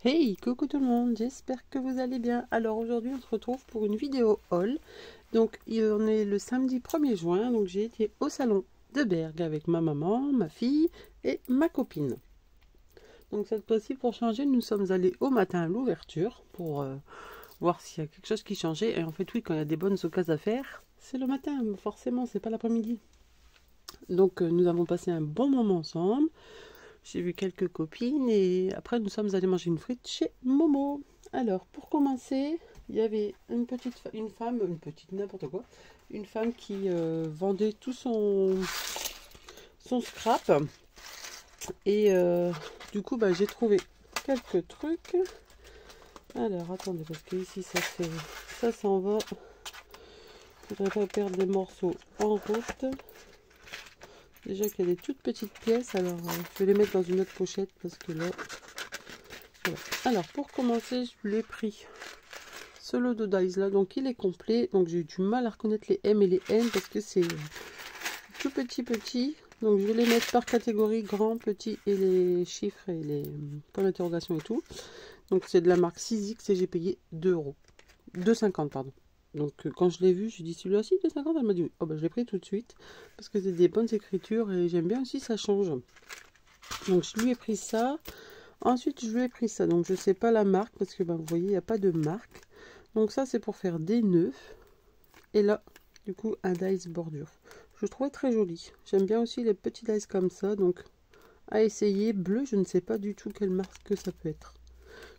Hey, coucou tout le monde, j'espère que vous allez bien. Alors aujourd'hui on se retrouve pour une vidéo haul. Donc on est le samedi 1er juin, donc j'ai été au salon de Berg avec ma maman, ma fille et ma copine. Donc cette fois-ci pour changer, nous sommes allés au matin à l'ouverture pour voir s'il y a quelque chose qui changeait. Et en fait oui, quand il y a des bonnes occasions à faire, c'est le matin, forcément, c'est pas l'après-midi. Donc nous avons passé un bon moment ensemble. J'ai vu quelques copines et après nous sommes allés manger une frite chez Momo. Alors pour commencer, il y avait une femme n'importe quoi, une femme qui vendait tout son scrap et du coup j'ai trouvé quelques trucs. Alors attendez parce que ici ça s'en va. Je voudrais pas perdre des morceaux en route. Déjà qu'il y a des toutes petites pièces, alors je vais les mettre dans une autre pochette parce que là... Voilà. Alors pour commencer, je l'ai pris ce lot de dies là, donc il est complet. Donc j'ai eu du mal à reconnaître les M et les N parce que c'est tout petit. Donc je vais les mettre par catégorie, grand, petit et les chiffres et les points d'interrogation et tout. Donc c'est de la marque 6X et j'ai payé 2 €. 2,50 pardon. Donc quand je l'ai vu, je dit celui-là aussi 2,50. Elle m'a dit oui. Oh, je l'ai pris tout de suite parce que c'est des bonnes écritures et j'aime bien aussi, ça change. Donc je lui ai pris ça. Ensuite je lui ai pris ça. Donc je sais pas la marque parce que vous voyez il n'y a pas de marque. Donc ça c'est pour faire des nœuds. Et là du coup un dies bordure. Je trouvais très joli. J'aime bien aussi les petits dies comme ça. Donc à essayer. Bleu, je ne sais pas du tout quelle marque que ça peut être.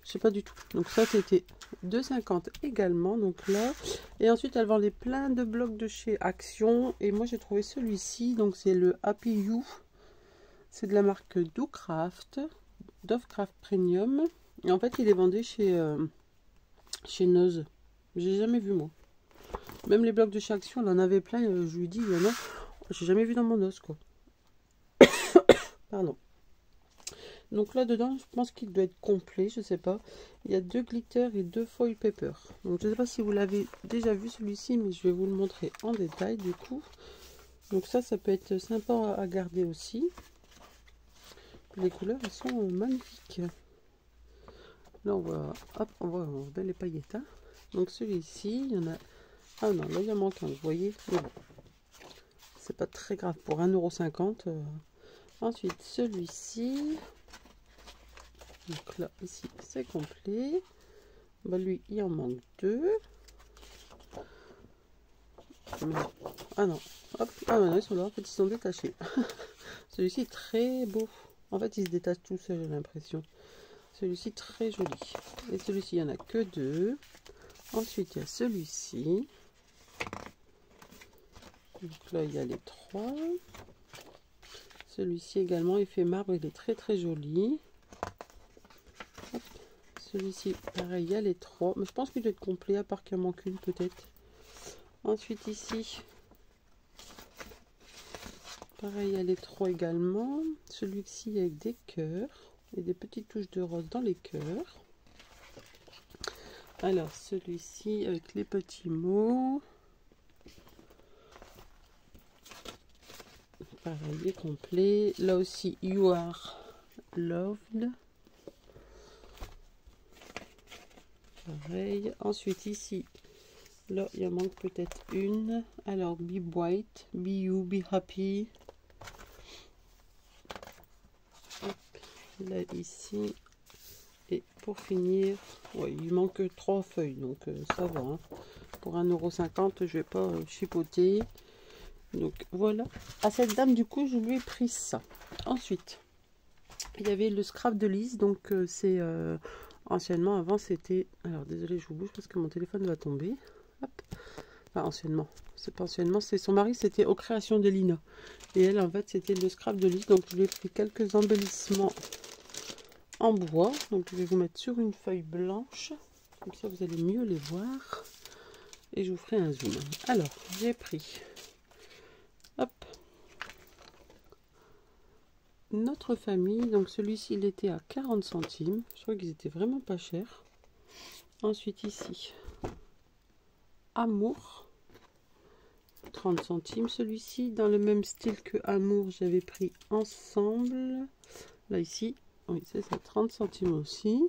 Je sais pas du tout. Donc ça c'était 2,50 également. Donc là. Et ensuite elle vendait plein de blocs de chez Action. Et moi j'ai trouvé celui-ci. Donc c'est le Happy You. C'est de la marque Dovecraft Premium. Et en fait il est vendu chez Noz. J'ai jamais vu moi. Même les blocs de chez Action, elle en avait plein. Je lui dis, il y en a. J'ai jamais vu dans mon os quoi. Pardon. Donc là dedans, je pense qu'il doit être complet, je sais pas. Il y a 2 glitters et 2 foil paper. Donc je sais pas si vous l'avez déjà vu celui-ci, mais je vais vous le montrer en détail du coup. Donc ça peut être sympa à garder aussi. Les couleurs elles sont magnifiques. Là on voit, hop, on voit les paillettes. Hein. Donc celui-ci, il y en a. Ah non, là il en manque un, vous voyez. Mais bon, c'est pas très grave pour 1,50 €. Ensuite celui-ci. Donc là, ici, c'est complet. Lui, il en manque 2. Ah non. Hop. Ah non, ils sont là. En fait, ils sont détachés. Celui-ci est très beau. En fait, il se détache tout seul, j'ai l'impression. Celui-ci, très joli. Et celui-ci, il n'y en a que 2. Ensuite, il y a celui-ci. Donc là, il y a les 3. Celui-ci également, il fait marbre. Il est très joli. Celui-ci, pareil, il y a les 3. Mais je pense qu'il doit être complet, à part qu'il en manque une peut-être. Ensuite, ici, pareil, il y a les 3 également. Celui-ci avec des cœurs et des petites touches de rose dans les cœurs. Alors, celui-ci avec les petits mots. Pareil, il est complet. Là aussi, You Are Loved. Pareil. Ensuite, ici, là, il en manque peut-être une. Alors, Be White, Be You, Be Happy. Hop. Là, ici. Et pour finir, ouais, il manque 3 feuilles, donc ça va. Hein. Pour 1,50 €, je vais pas chipoter. Donc voilà. À cette dame, du coup, je lui ai pris ça. Ensuite, il y avait le scrap de Lise. Donc c'est anciennement, avant c'était... Alors désolé, je vous bouge parce que mon téléphone va tomber. Hop. Enfin, anciennement. C'est pas anciennement, c'est son mari, c'était aux créations de Lina. Et elle, en fait, c'était le scrap de Lise. Donc je lui ai pris quelques embellissements en bois. Donc je vais vous mettre sur une feuille blanche. Comme ça, vous allez mieux les voir. Et je vous ferai un zoom. Alors, j'ai pris... Hop. Notre famille, donc celui-ci il était à 40 centimes. Je crois qu'ils étaient vraiment pas chers. Ensuite ici, Amour, 30 centimes. Celui-ci dans le même style que Amour, j'avais pris ensemble. Là ici, oui c'est ça, 30 centimes aussi.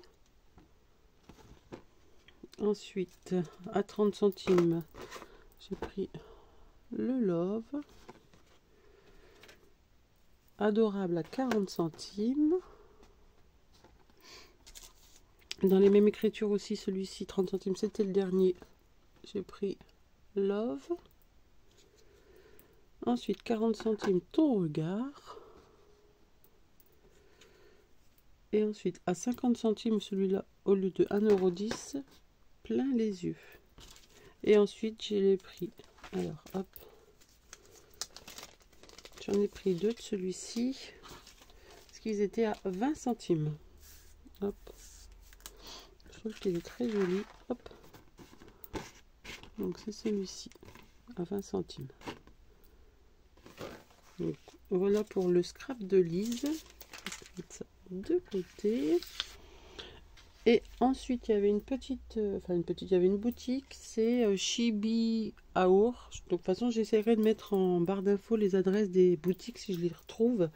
Ensuite, à 30 centimes, j'ai pris le Love. Adorable à 40 centimes. Dans les mêmes écritures aussi, celui-ci, 30 centimes, c'était le dernier. J'ai pris Love. Ensuite, 40 centimes, Ton regard. Et ensuite, à 50 centimes, celui-là, au lieu de 1,10 €, Plein les yeux. Et ensuite, j'ai les prix. Alors, hop. J'en ai pris deux de celui-ci. Parce qu'ils étaient à 20 centimes. Hop. Je trouve qu'il est très joli. Hop. Donc, c'est celui-ci. À 20 centimes. Donc, voilà pour le scrap de Lise. Je vais mettre ça de côté. Et ensuite, il y avait il y avait une boutique, c'est Chibi Aour. Donc, de toute façon, j'essaierai de mettre en barre d'infos les adresses des boutiques si je les retrouve.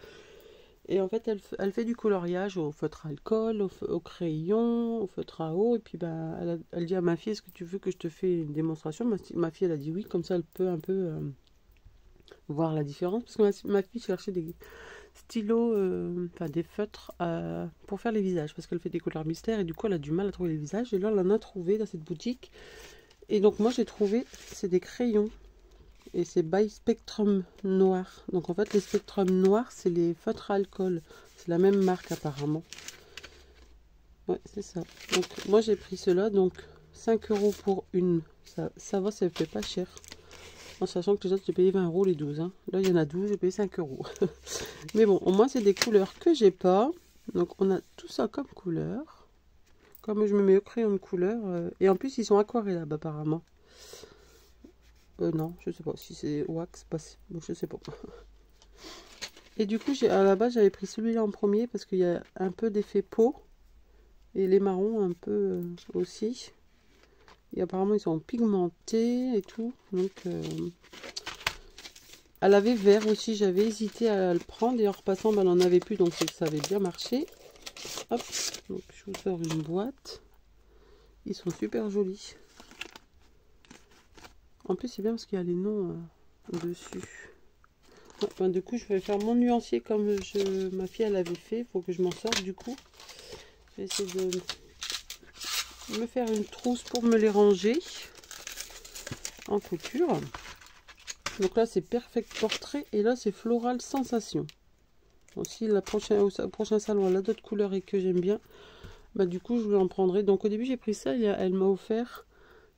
Et en fait, elle fait du coloriage au feutre à alcool, au crayon, au feutre à eau. Et puis, bah, elle dit à ma fille, est-ce que tu veux que je te fais une démonstration? Ma fille, elle a dit oui, comme ça, elle peut un peu voir la différence. Parce que ma fille cherchait des stylos, des feutres pour faire les visages, parce qu'elle fait des couleurs mystères et du coup elle a du mal à trouver les visages, et là elle en a trouvé dans cette boutique. Et donc moi j'ai trouvé, c'est des crayons et c'est by Spectrum Noir. Donc en fait les Spectrum Noirs c'est les feutres à alcool, c'est la même marque apparemment. Ouais, c'est ça. Donc moi j'ai pris cela, donc 5 € pour une, ça va, ça fait pas cher. En sachant que les autres, j'ai payé 20 € les 12. Hein. Là, il y en a 12, j'ai payé 5 €. Mais bon, au moins, c'est des couleurs que j'ai pas. Donc, on a tout ça comme couleur. Comme je me mets au crayon de couleur. Et en plus, ils sont aquarellables, apparemment. Non, je sais pas. Si c'est wax, bon, je sais pas. Et du coup, à la base, j'avais pris celui-là en premier parce qu'il y a un peu d'effet peau. Et les marrons, un peu aussi. Et apparemment, ils sont pigmentés et tout. Donc... elle avait vert aussi, j'avais hésité à le prendre et en repassant, elle n'en avait plus, donc ça avait bien marché. Hop, donc je vous sors une boîte. Ils sont super jolis. En plus, c'est bien parce qu'il y a les noms dessus. Bon, du coup, je vais faire mon nuancier comme ma fille elle avait fait. Il faut que je m'en sorte du coup. Je vais essayer de me faire une trousse pour me les ranger en couture. Donc là, c'est Perfect Portrait et là, c'est Floral Sensation. Aussi, au prochain salon, elle a d'autres couleurs et que j'aime bien. Bah, du coup, je vais en prendrai. Donc, au début, j'ai pris ça. Elle m'a offert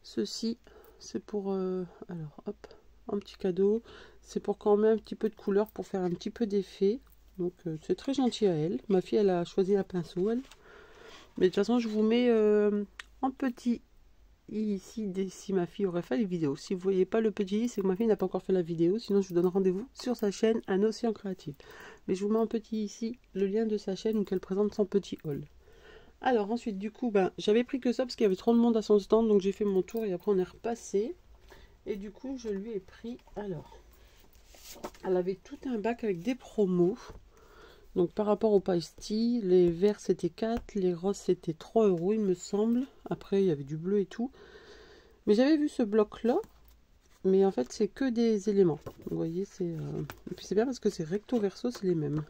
ceci. C'est pour... alors, hop, un petit cadeau. C'est pour quand même un petit peu de couleur pour faire un petit peu d'effet. Donc, c'est très gentil à elle. Ma fille, elle a choisi un pinceau, elle. Mais de toute façon, je vous mets en petit ici, si ma fille aurait fait les vidéos. Si vous voyez pas le petit, c'est que ma fille n'a pas encore fait la vidéo. Sinon, je vous donne rendez-vous sur sa chaîne Un Océan Créatif. Mais je vous mets en petit ici le lien de sa chaîne où elle présente son petit haul. Alors ensuite, du coup, j'avais pris que ça parce qu'il y avait trop de monde à son stand. Donc j'ai fait mon tour et après on est repassé. Et du coup, je lui ai pris... Alors, elle avait tout un bac avec des promos. Donc par rapport au pastis, les verts c'était 4, les roses c'était 3 € il me semble. Après il y avait du bleu et tout. Mais j'avais vu ce bloc là. Mais en fait c'est que des éléments. Vous voyez, c'est... Et puis c'est bien parce que c'est recto verso, c'est les mêmes.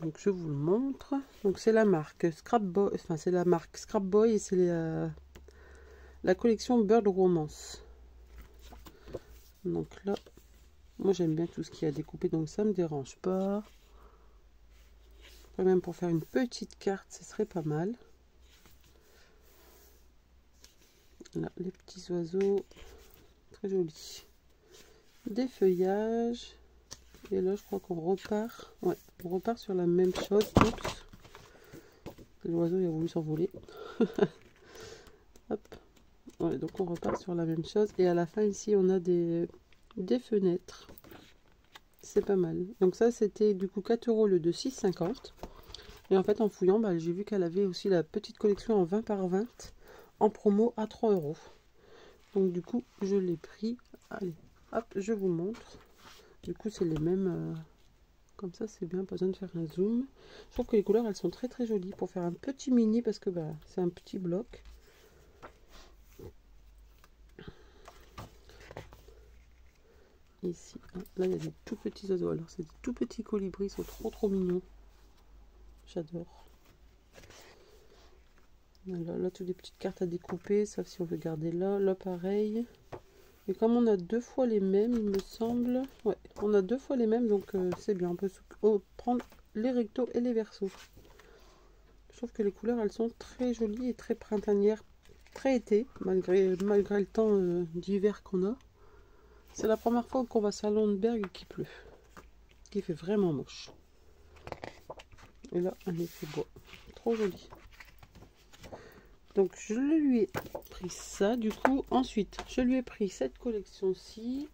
Donc je vous le montre. Donc c'est la marque Scrap Boy. Enfin c'est la marque Scrap Boy et c'est la collection Bird Romance. Donc là, moi j'aime bien tout ce qui a découpé, donc ça me dérange pas. Même pour faire une petite carte, ce serait pas mal. Là, les petits oiseaux, très jolis. Des feuillages. Et là, je crois qu'on repart. Ouais, on repart sur la même chose. Oups. L'oiseau, il a voulu s'envoler. Hop. Ouais, donc on repart sur la même chose. Et à la fin, ici, on a des fenêtres. C'est pas mal. Donc ça, c'était du coup 4 € le de 6,50 €. Et en fait, en fouillant, j'ai vu qu'elle avait aussi la petite collection en 20 par 20 en promo à 3 €. Donc du coup, je l'ai pris. Allez, hop, je vous montre. Du coup, c'est les mêmes. Comme ça, c'est bien, pas besoin de faire un zoom. Je trouve que les couleurs, elles sont très très jolies pour faire un petit mini parce que c'est un petit bloc. ici. Là, il y a des tout petits oiseaux. Alors, c'est des tout petits colibris, ils sont trop mignons. J'adore. Là, toutes les petites cartes à découper, sauf si on veut garder là. Là, pareil. Et comme on a 2 fois les mêmes, il me semble. Ouais, on a 2 fois les mêmes, donc c'est bien. On peut prendre les rectos et les versos. Je trouve que les couleurs, elles sont très jolies et très printanières. Très été, malgré le temps d'hiver qu'on a. C'est la première fois qu'on va à Salonberg et qu'il pleut. Qui fait vraiment moche. Et là, un effet bois. Trop joli. Donc, je lui ai pris ça. Du coup, ensuite, je lui ai pris cette collection-ci.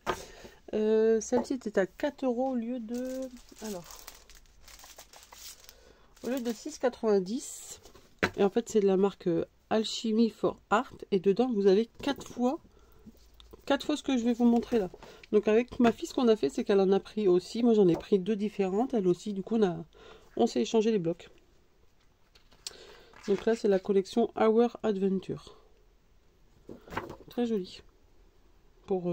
Celle-ci était à 4 € au lieu de... Alors... Au lieu de 6,90. Et en fait, c'est de la marque Alchemy for Art. Et dedans, vous avez 4 fois ce que je vais vous montrer là. Donc avec ma fille, ce qu'on a fait, c'est qu'elle en a pris aussi. Moi, j'en ai pris 2 différentes. Elle aussi. Du coup, on s'est échangé les blocs. Donc là, c'est la collection Our Adventure. Très jolie. Pour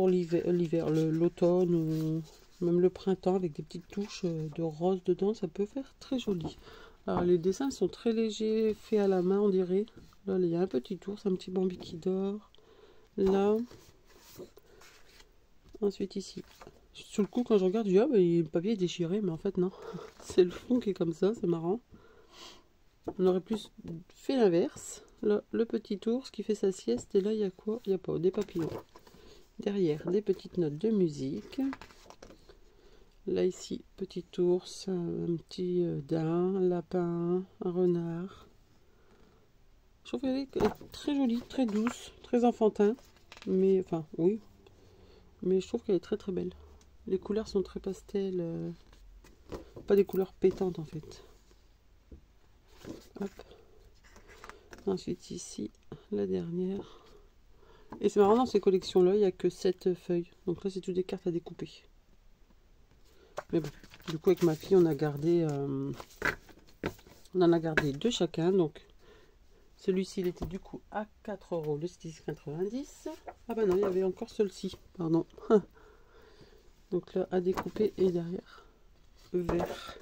l'hiver, l'automne ou même le printemps avec des petites touches de rose dedans, ça peut faire très joli. Alors les dessins sont très légers, faits à la main on dirait. Là il y a un petit ours, un petit Bambi qui dort. Là. Ensuite ici. Sous le coup quand je regarde, je dis ah bah, le papier est déchiré, mais en fait non. C'est le fond qui est comme ça, c'est marrant. On aurait plus fait l'inverse. Là le petit ours qui fait sa sieste et là il y a quoi? Il n'y a pas des papillons. Derrière des petites notes de musique. Là ici, petit ours, un petit daim, un lapin, un renard. Je trouve qu'elle est très jolie, très douce, très enfantin. Mais, enfin, oui. Mais je trouve qu'elle est très belle. Les couleurs sont très pastel. Pas des couleurs pétantes en fait. Hop. Ensuite ici, la dernière. Et c'est marrant dans ces collections-là, il n'y a que 7 feuilles. Donc là, c'est toutes des cartes à découper. Mais bon, du coup avec ma fille on en a gardé 2 chacun. Donc celui-ci il était du coup à 4 € le 6,90. Ah bah non, il y avait encore celui-ci, pardon. Donc là à découper et derrière vert.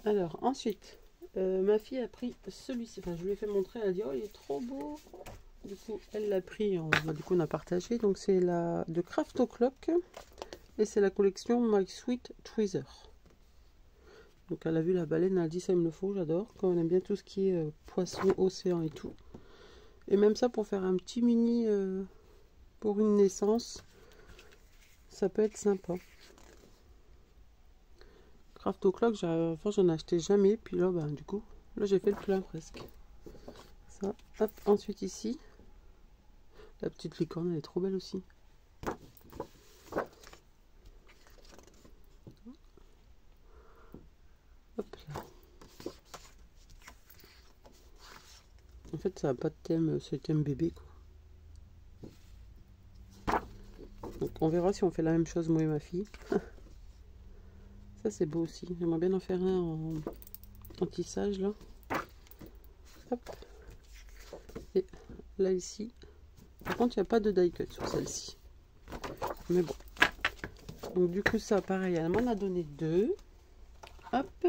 Alors ensuite ma fille a pris celui-ci, enfin je lui ai fait montrer, elle a dit oh il est trop beau. Du coup, elle l'a pris, du coup on a partagé. Donc c'est la de Craft O'Clock et c'est la collection My Sweet Treasure. Donc elle a vu la baleine, elle a dit ça il me le faut, j'adore. Quand on aime bien tout ce qui est poisson, océan et tout. Et même ça pour faire un petit mini pour une naissance, ça peut être sympa. Craft O'Clock, j'en ai acheté jamais, puis là du coup, là j'ai fait le plein presque. Ça, hop, ensuite ici. La petite licorne, elle est trop belle aussi. Hop là. En fait, ça n'a pas de thème, c'est le thème bébé quoi. Donc on verra si on fait la même chose moi et ma fille. Ça c'est beau aussi. J'aimerais bien en faire un en tissage là. Hop. Et là ici. Par contre, il n'y a pas de die cut sur celle-ci. Mais bon. Donc du coup ça pareil, elle m'en a donné 2. Hop.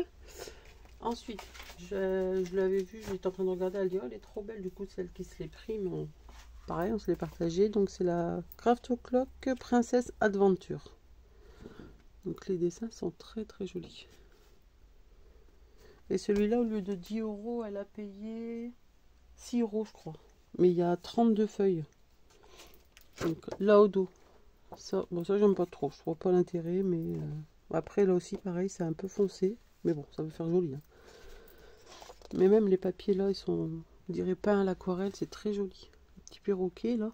Ensuite, je l'avais vue, j'étais en train de regarder, elle dit oh elle est trop belle, du coup celle qui se l'est pris, mais pareil on se l'est partagé. Donc c'est la Craft O'Clock Princess Adventure. Donc les dessins sont très jolis. Et celui-là au lieu de 10 €, elle a payé 6 € je crois. Mais il y a 32 feuilles. Donc là au dos. Ça, bon, ça j'aime pas trop, je vois pas l'intérêt, mais après là aussi pareil, c'est un peu foncé, mais bon, ça veut faire joli. Hein. Mais même les papiers là, ils sont, on dirait peint à l'aquarelle, c'est très joli. Un petit perroquet là.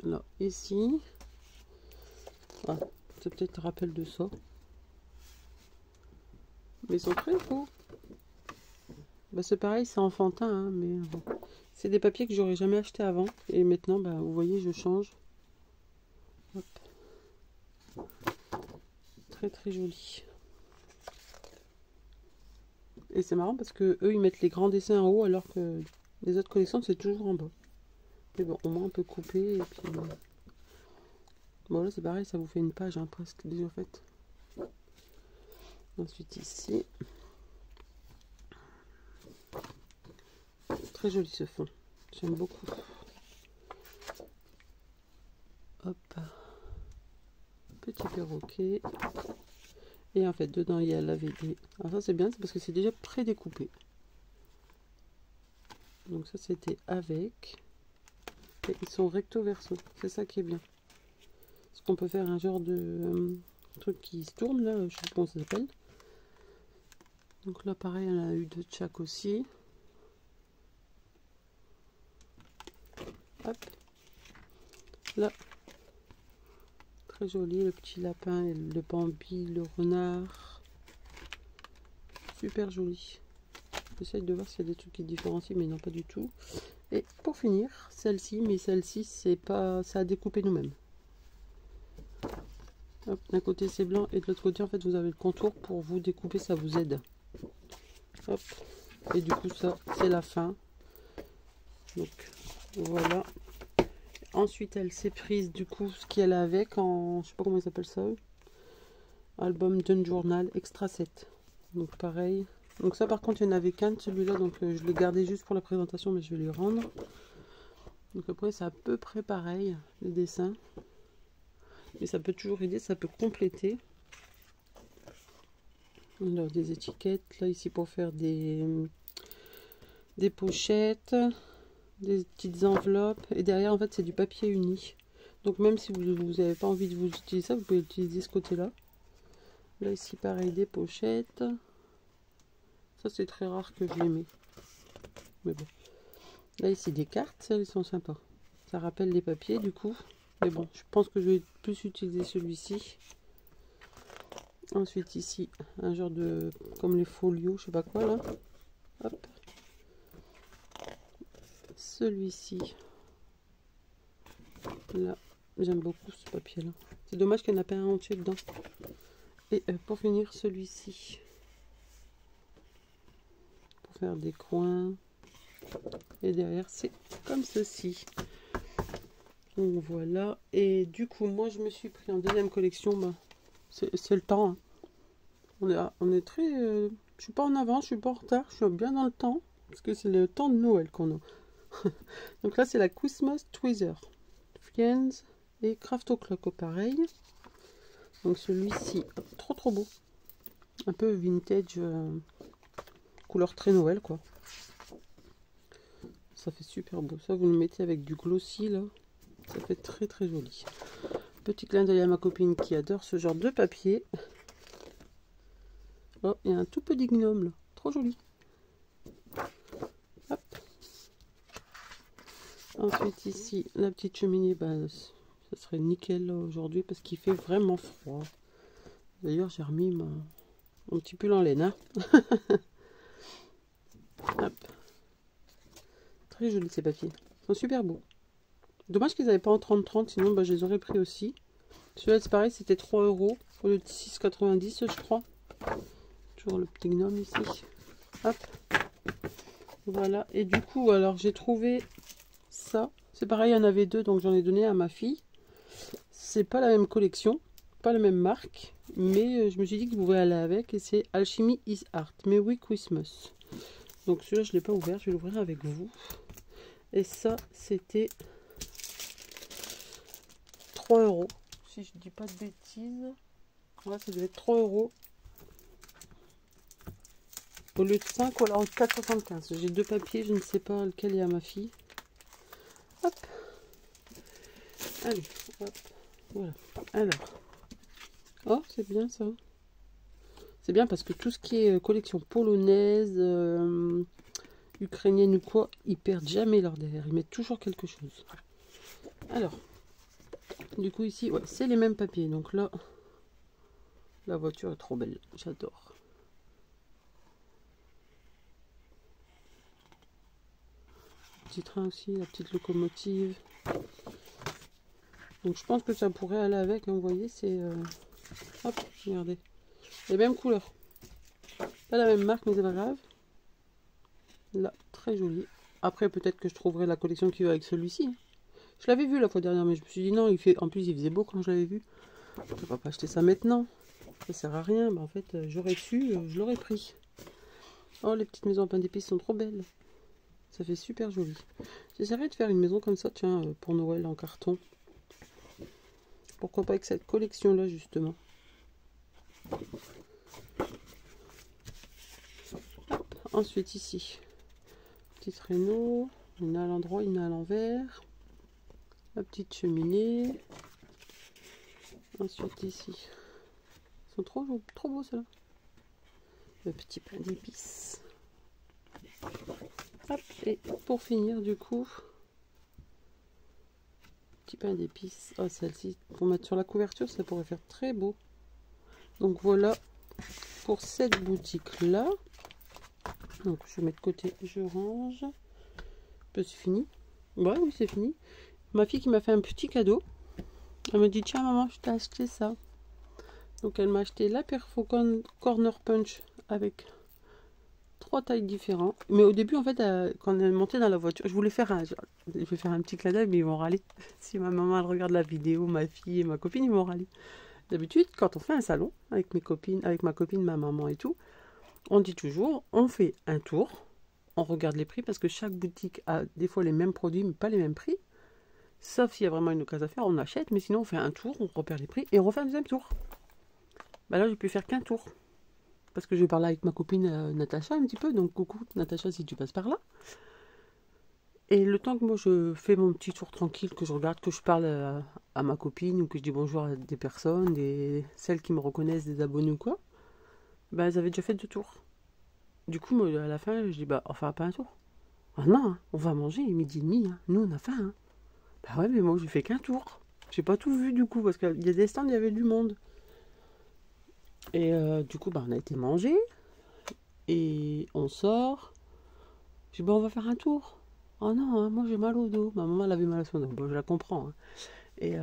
Là, ici. Ah, c'est peut-être un rappel de ça. Mais ils sont très beaux. Bah, c'est pareil, c'est enfantin, hein, mais bon. C'est des papiers que j'aurais jamais acheté avant. Et maintenant, bah, vous voyez, je change. Hop. Très joli. Et c'est marrant parce que eux, ils mettent les grands dessins en haut alors que Les autres collections, c'est toujours en bas. Mais bon, au moins on peut couper et puis... Bon là c'est pareil, ça vous fait une page hein, presque déjà faite. Ensuite ici. Très joli ce fond. J'aime beaucoup. Hop. Petit perroquet. Et en fait dedans il y a la VD. Alors ça c'est bien, c'est parce que c'est déjà pré-découpé. Donc ça c'était avec. Et ils sont recto verso. C'est ça qui est bien. Parce qu'on peut faire un genre de truc qui se tourne là, je sais pas comment ça s'appelle. Donc là pareil, on a eu deux de chaque aussi. Hop. Là. Très joli, le petit lapin, et le bambi, le renard. Super joli. J'essaye de voir s'il y a des trucs qui différencient, mais non pas du tout. Et pour finir, celle-ci, mais celle-ci c'est pas, ça a découpé nous-mêmes. D'un côté c'est blanc et de l'autre côté en fait vous avez le contour pour vous découper, ça vous aide. Hop. Et du coup ça c'est la fin. Donc voilà. Ensuite elle s'est prise du coup ce qu'elle a avec en, je sais pas comment ils appellent ça, album d'un journal extra 7. Donc pareil. Donc ça par contre il n'y en avait qu'un de celui-là, donc je l'ai gardé juste pour la présentation, mais je vais lui rendre. Donc après c'est à peu près pareil les dessins. Mais ça peut toujours aider, ça peut compléter. Alors des étiquettes, là ici pour faire des pochettes, des petites enveloppes. Et derrière en fait c'est du papier uni. Donc même si vous n'avez pas envie de vous utiliser ça, vous pouvez utiliser ce côté-là. Là ici pareil des pochettes. Ça c'est très rare que je les mets. Mais bon. Là ici des cartes, celles sont sympas. Ça rappelle les papiers du coup. Mais bon, je pense que je vais plus utiliser celui-ci. Ensuite ici, un genre de... comme les folios, je sais pas quoi là. Hop. Celui-ci. Là, j'aime beaucoup ce papier-là. C'est dommage qu'il n'y en a pas un entier dedans. Et pour finir, celui-ci. Pour faire des coins. Et derrière, c'est comme ceci. Donc voilà. Et du coup, moi, je me suis pris en deuxième collection. Bah, c'est le temps. Hein. On est très... je suis pas en avance, je suis pas en retard. Je suis bien dans le temps. Parce que c'est le temps de Noël qu'on a. Donc là, c'est la Christmas Tweezer. Friends et Craft O'Clock, pareil. Donc celui-ci, trop beau. Un peu vintage, couleur très Noël, quoi. Ça fait super beau. Ça, vous le mettez avec du glossy, là. Ça fait très joli. Petit clin d'œil à ma copine qui adore ce genre de papier. Oh, il y a un tout petit gnome, là. Trop joli. Hop. Ensuite, ici, la petite cheminée, bah, ça serait nickel aujourd'hui parce qu'il fait vraiment froid. D'ailleurs, j'ai remis mon petit pull en laine. Hein. Hop. Très jolis ces papiers. Ils sont super beaux. Dommage qu'ils n'avaient pas en 30-30, sinon bah, je les aurais pris aussi. Celui-là, c'est pareil, c'était 3 € au lieu de 6,90 je crois. Toujours le petit gnome ici. Hop. Voilà. Et du coup, alors j'ai trouvé ça. C'est pareil, il y en avait deux, donc j'en ai donné à ma fille. C'est pas la même collection, pas la même marque, mais je me suis dit que vous pouvez aller avec. Et c'est Alchemy is Art, mais oui Christmas. Donc celui-là, je ne l'ai pas ouvert, je vais l'ouvrir avec vous. Et ça, c'était 3 €. Si je dis pas de bêtises. Là, ça devait être 3 €. Au lieu de 5 ou alors 4,75. J'ai deux papiers, je ne sais pas lequel est à ma fille. Hop. Allez, hop. Voilà. Alors. Oh, c'est bien ça. C'est bien parce que tout ce qui est collection polonaise, ukrainienne ou quoi, ils perdent jamais leur derrière. Ils mettent toujours quelque chose. Alors. Du coup ici, ouais, c'est les mêmes papiers. Donc là, la voiture est trop belle. J'adore. Petit train aussi, la petite locomotive. Donc je pense que ça pourrait aller avec. Hein, vous voyez, c'est... Hop, regardez. Les mêmes couleurs. Pas la même marque, mais c'est pas grave. Là, très joli. Après, peut-être que je trouverai la collection qui va avec celui-ci. Je l'avais vu la fois dernière, mais je me suis dit non, il fait... en plus il faisait beau quand je l'avais vu. Je ne vais pas acheter ça maintenant. Ça sert à rien. Bah, en fait, j'aurais su, je l'aurais pris. Oh, les petites maisons à pain d'épices sont trop belles. Ça fait super joli. J'essaierai de faire une maison comme ça, tiens, pour Noël en carton. Pourquoi pas avec cette collection-là, justement. Hop. Ensuite, ici, petit traîneau. Une à l'endroit, une à l'envers. La petite cheminée. Ensuite, ici. Ils sont trop beaux, ceux-là. Le petit pain d'épices. Hop, et pour finir, du coup, petit pain d'épices. Oh, celle-ci, pour mettre sur la couverture, ça pourrait faire très beau. Donc voilà pour cette boutique-là. Donc je mets de côté, je range. C'est fini. Ouais, oui, c'est fini. Ma fille qui m'a fait un petit cadeau. Elle me dit, tiens maman, je t'ai acheté ça. Donc elle m'a acheté la Perfocon Corner Punch avec 3 tailles différentes. Mais au début, en fait, quand elle est montée dans la voiture, je voulais faire un petit clin d'œil, mais ils vont râler. Si ma maman elle regarde la vidéo, ma fille et ma copine, ils vont râler. D'habitude, quand on fait un salon avec mes copines, avec ma copine, ma maman et tout, on dit toujours, on fait un tour, on regarde les prix parce que chaque boutique a des fois les mêmes produits mais pas les mêmes prix. Sauf s'il y a vraiment une occasion à faire, on achète, mais sinon on fait un tour, on repère les prix et on refait un deuxième tour. Bah là, j'ai pu faire qu'un tour. Parce que je vais parler avec ma copine Natacha un petit peu, donc coucou Natacha si tu passes par là. Et le temps que moi je fais mon petit tour tranquille, que je regarde, que je parle à ma copine ou que je dis bonjour à des personnes, celles qui me reconnaissent, des abonnés ou quoi, bah elles avaient déjà fait 2 tours. Du coup, moi, à la fin, je dis bah on fera pas un tour. Ah non, hein, on va manger, il est 12h30, hein. Nous on a faim. Hein. Bah ouais, mais moi j'ai fait qu'un tour. J'ai pas tout vu du coup, parce qu'il y a des stands, il y avait du monde. Et du coup, bah on a été manger. Et on sort. Je dis bah on va faire un tour. Oh non, hein, moi j'ai mal au dos. Ma maman elle avait mal à son dos. Bon, je la comprends. Hein. Et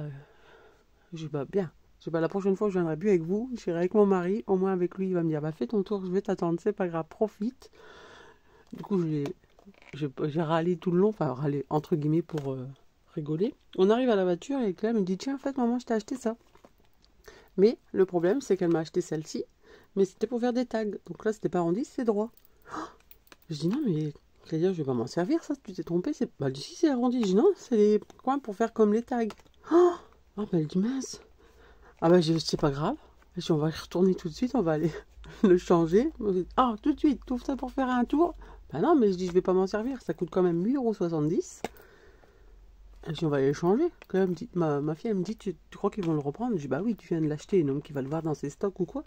je dis bah bien. Je dis bah la prochaine fois je viendrai plus avec vous. J'irai avec mon mari. Au moins avec lui il va me dire bah fais ton tour, je vais t'attendre. C'est pas grave, profite. Du coup j'ai râlé tout le long. Enfin râlé entre guillemets pour rigoler. On arrive à la voiture et Claire me dit tiens en fait maman je t'ai acheté ça. Mais le problème c'est qu'elle m'a acheté celle-ci. Mais c'était pour faire des tags. Donc là c'était pas arrondi, c'est droit. Je dis non mais Claudia, je vais pas m'en servir ça, tu t'es trompé, c'est bah si c'est arrondi, je dis non, c'est les coins pour faire comme les tags. Oh, bah elle dit mince. Ah bah c'est pas grave. Je dis on va y retourner tout de suite, on va aller le changer. Ah tout de suite, tout ça pour faire un tour. Bah non mais je dis je vais pas m'en servir, ça coûte quand même 8,70 €. Je dis on va aller le changer. Quand même, ma fille elle me dit tu crois qu'ils vont le reprendre? Je dis bah oui tu viens de l'acheter, donc il va le voir dans ses stocks ou quoi.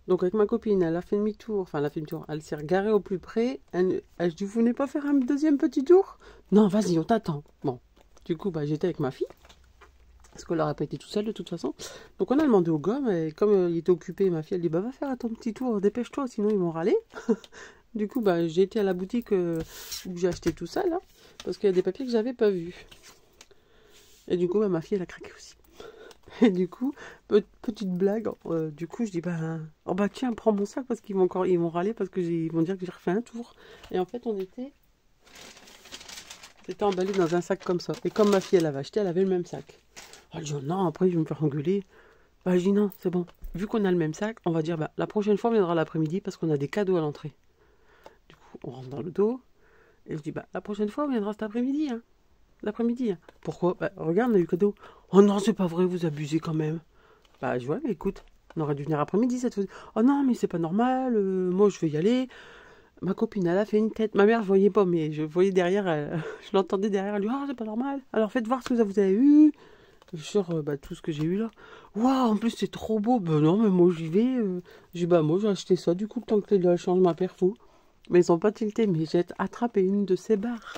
Donc avec ma copine, elle a fait demi-tour, enfin elle a fait demi-tour, elle s'est regarée au plus près, elle dit vous venez pas faire un deuxième petit tour? Non vas-y on t'attend. Bon, du coup bah, j'étais avec ma fille, parce qu'elle n'aurait pas été tout seule de toute façon. Donc on a demandé au gars, mais comme il était occupé, ma fille elle dit bah va faire ton petit tour, dépêche-toi sinon ils vont râler. Du coup bah j'ai été à la boutique où j'ai acheté tout ça là, parce qu'il y a des papiers que j'avais pas vus. Et du coup bah, ma fille elle a craqué aussi. Et du coup, petite blague, du coup je dis bah, oh bah tiens prends mon sac parce qu'ils vont râler parce que ils vont dire que j'ai refait un tour. Et en fait c'était emballé dans un sac comme ça. Et comme ma fille elle avait acheté, elle avait le même sac. Elle dit oh non, après je vais me faire engueuler. Bah je dis non, c'est bon. Vu qu'on a le même sac, on va dire bah la prochaine fois on viendra l'après-midi parce qu'on a des cadeaux à l'entrée. Du coup on rentre dans le dos. Et je dis bah la prochaine fois on viendra cet après-midi hein. L'après-midi. Hein. Pourquoi? Bah regarde on a eu cadeau. Oh non c'est pas vrai, vous abusez quand même. Bah je vois, mais écoute, on aurait dû venir après-midi cette fois. Oh non, mais c'est pas normal, moi je vais y aller. Ma copine, elle a fait une tête. Ma mère, je voyais pas, mais je voyais derrière, je l'entendais derrière, elle lui dit, ah, c'est pas normal. Alors faites voir ce que vous avez eu. Sur bah, tout ce que j'ai eu là. Waouh, en plus c'est trop beau. Ben non, mais moi j'y vais. J'ai dit, bah moi j'ai acheté ça, du coup, le temps que tu change ma perfo. Mais ils ont pas tilté, mais j'ai attrapé une de ces barres.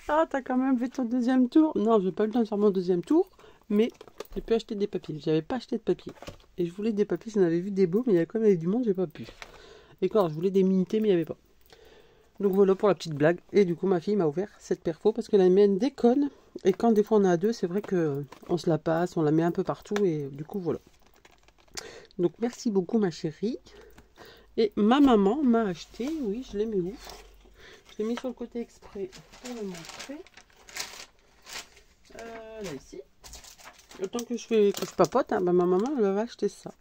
Ah, t'as quand même fait ton deuxième tour? Non, j'ai pas eu le temps de faire mon deuxième tour. Mais j'ai pu acheter des papiers. J'avais pas acheté de papier. Et je voulais des papiers, j'en avais vu des beaux, mais il y a quand même du monde, j'ai pas pu. Et quand je voulais des minités, mais il n'y avait pas. Donc voilà pour la petite blague. Et du coup, ma fille m'a ouvert cette perfo parce que la mienne déconne. Et quand des fois on a 2, c'est vrai que on se la passe, on la met un peu partout. Et du coup, voilà. Donc merci beaucoup, ma chérie. Et ma maman m'a acheté, oui, je l'ai mis où? Je l'ai mis sur le côté exprès pour le montrer. Là, ici. Autant que je papote, hein, bah, ma maman elle m'avait acheté ça.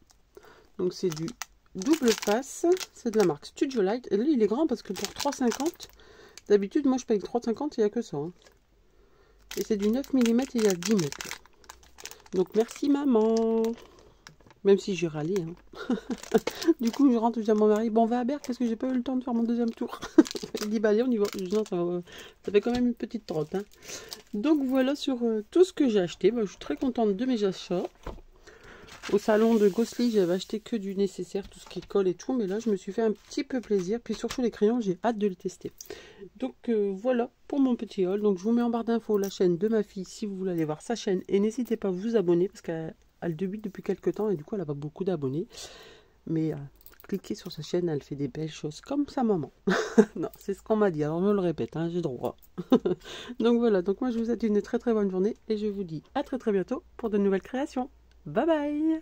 Donc c'est du double face, c'est de la marque Studio Light. Et là il est grand parce que pour 3,50, d'habitude moi je paye 3,50, il n'y a que ça. Hein. Et c'est du 9 mm et il y a 10 mètres. Donc merci maman. Même si j'ai râlé. Hein. Du coup, je rentre, je dis à mon mari, bon, on va à Berck parce que j'ai pas eu le temps de faire mon deuxième tour. Il dit, bah allez, on y va. Je dis, non, ça fait quand même une petite trotte. Hein. Donc voilà sur tout ce que j'ai acheté. Bah, je suis très contente de mes achats. Au salon de Gosselies, j'avais acheté que du nécessaire, tout ce qui colle et tout. Mais là, je me suis fait un petit peu plaisir. Puis surtout les crayons, j'ai hâte de les tester. Donc voilà pour mon petit haul. Donc je vous mets en barre d'infos la chaîne de ma fille si vous voulez aller voir sa chaîne. Et n'hésitez pas à vous abonner parce qu'elle débute depuis quelques temps et du coup elle n'a pas beaucoup d'abonnés. Mais cliquez sur sa chaîne, elle fait des belles choses comme sa maman. Non, c'est ce qu'on m'a dit, alors je le répète, hein, j'ai droit. Donc voilà, donc moi je vous souhaite une très très bonne journée et je vous dis à très très bientôt pour de nouvelles créations. Bye bye!